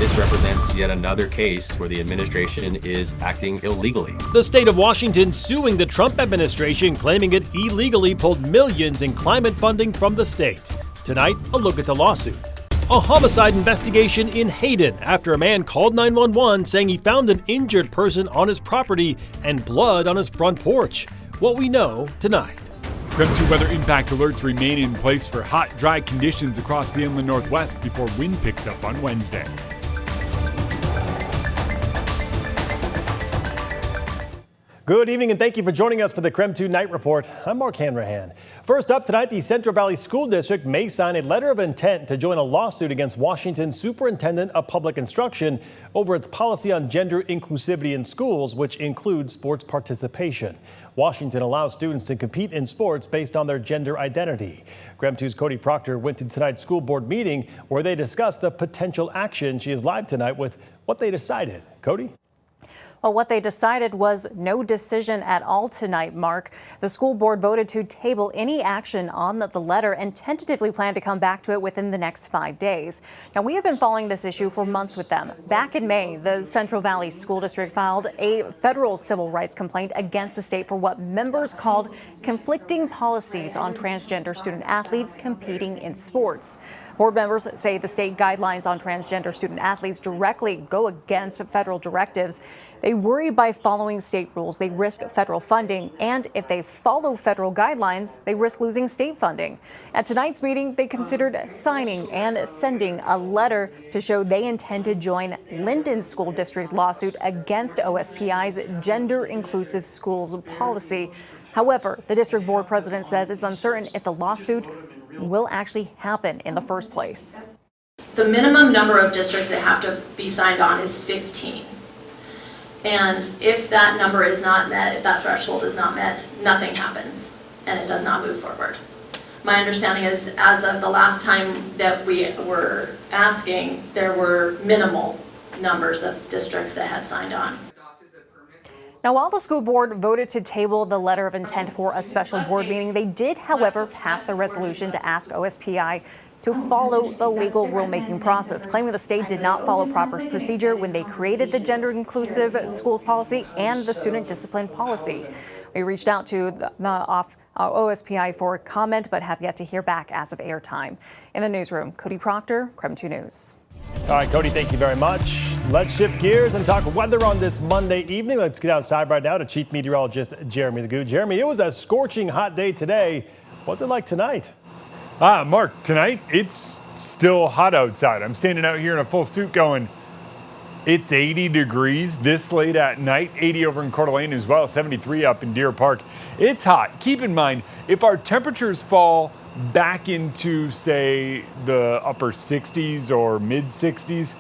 This represents yet another case where the administration is acting illegally. The state of Washington suing the Trump administration, claiming it illegally pulled millions in climate funding from the state. Tonight, a look at the lawsuit. A homicide investigation in Hayden after a man called 911 saying he found an injured person on his property and blood on his front porch. What we know tonight. KREM 2 weather impact alerts remain in place for hot, dry conditions across the inland northwest before wind picks up on Wednesday. Good evening and thank you for joining us for the KREM 2 Night Report. I'm Mark Hanrahan. First up tonight, the Central Valley School District may sign a letter of intent to join a lawsuit against Washington's Superintendent of Public Instruction over its policy on gender inclusivity in schools, which includes sports participation. Washington allows students to compete in sports based on their gender identity. KREM 2's Cody Proctor went to tonight's school board meeting where they discussed the potential action. She is live tonight with what they decided. Cody? Well, what they decided was no decision at all tonight, Mark. The school board voted to table any action on the letter and tentatively plan to come back to it within the next 5 days. Now, we have been following this issue for months with them. Back in May, the Central Valley School District filed a federal civil rights complaint against the state for what members called conflicting policies on transgender student athletes competing in sports. Board members say the state guidelines on transgender student athletes directly go against federal directives. They worry by following state rules, they risk federal funding, and if they follow federal guidelines, they risk losing state funding. At tonight's meeting, they considered signing and sending a letter to show they intend to join Linden School District's lawsuit against OSPI's gender inclusive schools policy. However, the district board president says it's uncertain if the lawsuit will actually happen in the first place. The minimum number of districts that have to be signed on is 15. And if that number is not met, if that threshold is not met, nothing happens and it does not move forward. My understanding is as of the last time that we were asking, there were minimal numbers of districts that had signed on. Now, while the school board voted to table the letter of intent for a special board meeting, they did, however, pass the resolution to ask OSPI to follow the legal rulemaking process, claiming the state did not follow proper procedure when they created the gender inclusive schools policy and the student discipline policy. We reached out to the OSPI for comment, but have yet to hear back as of airtime. In the newsroom, Cody Proctor, KREM 2 News. All right, Cody, thank you very much. Let's shift gears and talk weather on this Monday evening. Let's get outside right now to Chief Meteorologist Jeremy Lagout. Jeremy, it was a scorching hot day today. What's it like tonight? Mark, tonight it's still hot outside. I'm standing out here in a full suit going, it's 80 degrees this late at night, 80 over in Coeur d'Alene as well, 73 up in Deer Park. It's hot. Keep in mind, if our temperatures fall back into, say, the upper 60s or mid 60s,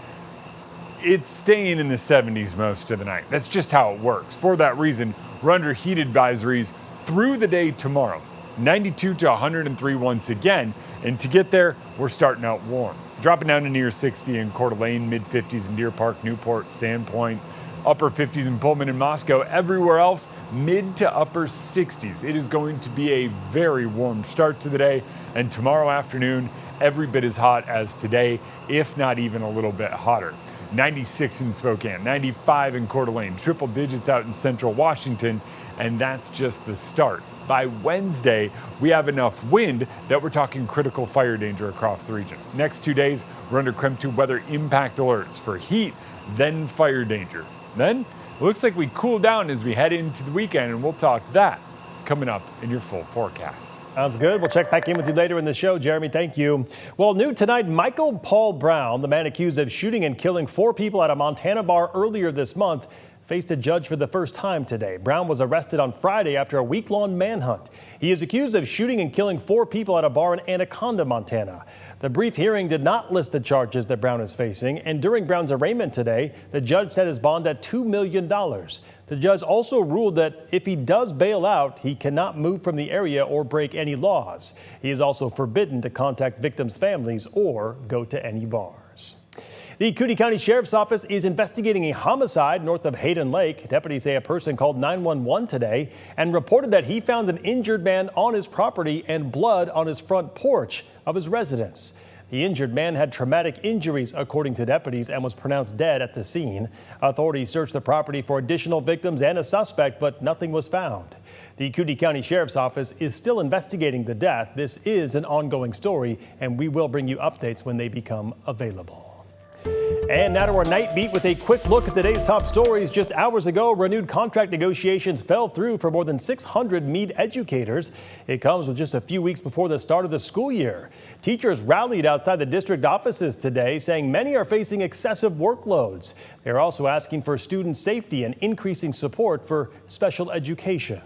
it's staying in the 70s most of the night. That's just how it works. For that reason, we're under heat advisories through the day tomorrow. 92 to 103 once again, and to get there, we're starting out warm. Dropping down to near 60 in Coeur d'Alene, mid 50s in Deer Park, Newport, Sandpoint, upper 50s in Pullman and Moscow. Everywhere else, mid to upper 60s. It is going to be a very warm start to the day, and tomorrow afternoon, every bit as hot as today, if not even a little bit hotter. 96 in Spokane, 95 in Coeur d'Alene, triple digits out in central Washington, and that's just the start. By Wednesday, we have enough wind that we're talking critical fire danger across the region. Next 2 days, we're under KREM 2 weather impact alerts for heat, then fire danger. Then, it looks like we cool down as we head into the weekend, and we'll talk that coming up in your full forecast. Sounds good. We'll check back in with you later in the show. Jeremy, thank you. Well, new tonight, Michael Paul Brown, the man accused of shooting and killing 4 people at a Montana bar earlier this month, faced a judge for the first time today. Brown was arrested on Friday after a week-long manhunt. He is accused of shooting and killing 4 people at a bar in Anaconda, Montana. The brief hearing did not list the charges that Brown is facing, and during Brown's arraignment today, the judge set his bond at $2 million. The judge also ruled that if he does bail out, he cannot move from the area or break any laws. He is also forbidden to contact victims' families or go to any bars. The Cooney County Sheriff's Office is investigating a homicide north of Hayden Lake. Deputies say a person called 911 today and reported that he found an injured man on his property and blood on his front porch of his residence. The injured man had traumatic injuries, according to deputies, and was pronounced dead at the scene. Authorities searched the property for additional victims and a suspect, but nothing was found. The Cooney County Sheriff's Office is still investigating the death. This is an ongoing story, and we will bring you updates when they become available. And now to our night beat with a quick look at today's top stories. Just hours ago, renewed contract negotiations fell through for more than 600 Meade educators. It comes with just a few weeks before the start of the school year. Teachers rallied outside the district offices today, saying many are facing excessive workloads. They're also asking for student safety and increasing support for special education.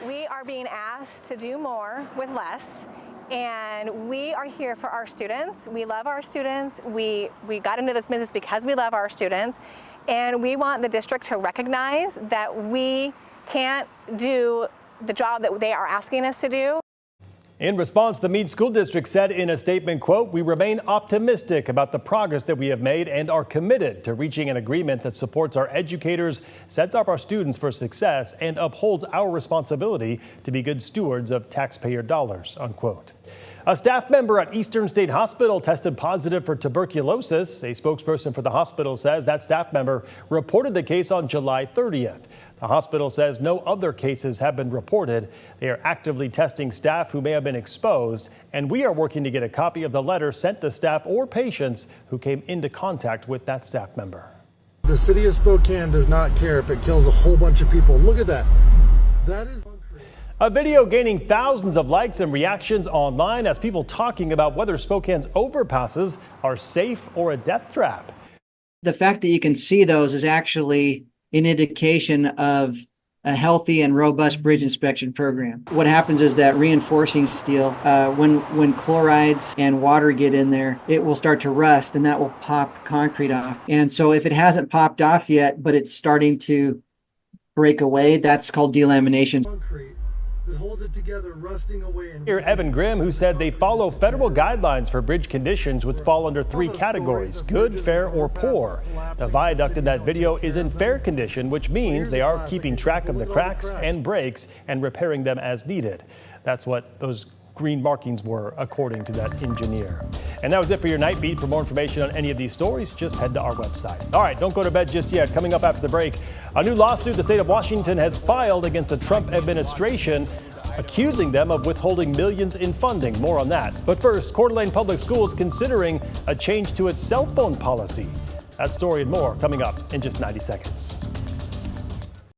We are being asked to do more with less. And we are here for our students. We love our students. We got into this business because we love our students. And we want the district to recognize that we can't do the job that they are asking us to do. In response, the Meade School District said in a statement, quote, "We remain optimistic about the progress that we have made and are committed to reaching an agreement that supports our educators, sets up our students for success, and upholds our responsibility to be good stewards of taxpayer dollars," unquote. A staff member at Eastern State Hospital tested positive for tuberculosis. A spokesperson for the hospital says that staff member reported the case on July 30th. The hospital says no other cases have been reported. They are actively testing staff who may have been exposed, and we are working to get a copy of the letter sent to staff or patients who came into contact with that staff member. The city of Spokane does not care if it kills a whole bunch of people. Look at that. That is a video gaining thousands of likes and reactions online as people talking about whether Spokane's overpasses are safe or a death trap. The fact that you can see those is actually an indication of a healthy and robust bridge inspection program. What happens is that reinforcing steel, when chlorides and water get in there, it will start to rust and that will pop concrete off. And so if it hasn't popped off yet, but it's starting to break away, that's called delamination. that holds it together, rusting away. Here, Evan Grimm, who said they follow federal guidelines for bridge conditions, which fall under three categories: good, fair, or poor. The viaduct in that video is in fair condition, which means they are keeping track of the cracks and breaks and repairing them as needed. That's what those green markings were, according to that engineer. And that was it for your Night Beat. For more information on any of these stories, just head to our website. All right, don't go to bed just yet. Coming up after the break, a new lawsuit the state of Washington has filed against the Trump administration, accusing them of withholding millions in funding. More on that. But first, Coeur d'Alene Public Schools considering a change to its cell phone policy. That story and more coming up in just 90 seconds.